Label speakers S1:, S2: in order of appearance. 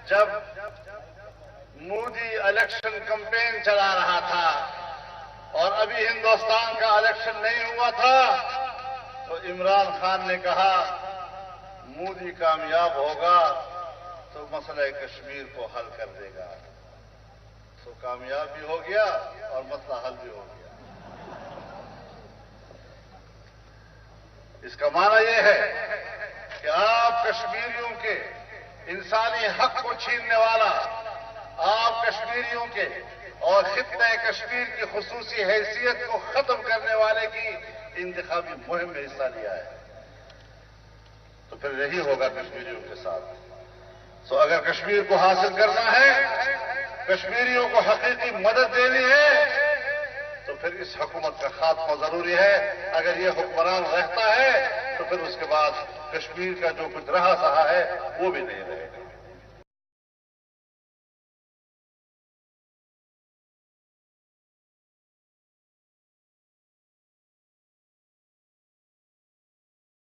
S1: جب Modi election campaign چلا رہا تھا اور ابھی ہندوستان کا الیکشن نہیں ہوا تھا تو عمران خان نے کہا مودی کامیاب ہوگا تو مسئلہ کشمیر کو حل کر دے گا. تو کامیاب بھی ہو گیا اور مسئلہ حل بھی ہو گیا. اس کا معنی یہ ہے کہ آپ کشمیریوں کے انسانی حق کو چھیننے والا، آپ کشمیریوں کے اور خطہ کشمیر کی خصوصی حیثیت کو ختم کرنے والے کی انتخابی مہم میں حصہ لیا ہے. تو پھر یہی ہوگا کشمیریوں کے ساتھ. تو اگر کشمیر کو حاصل کرنا ہے، کشمیریوں کو حقیقی مدد دینی ہے، تو پھر اس حکومت کا خاتمہ ضروری ہے. اگر یہ حکمران رہتا ہے تو پھر اس کے بعد کشمیر کا جو کچھ رہا سہا ہے وہ بھی نہیں رہے گا.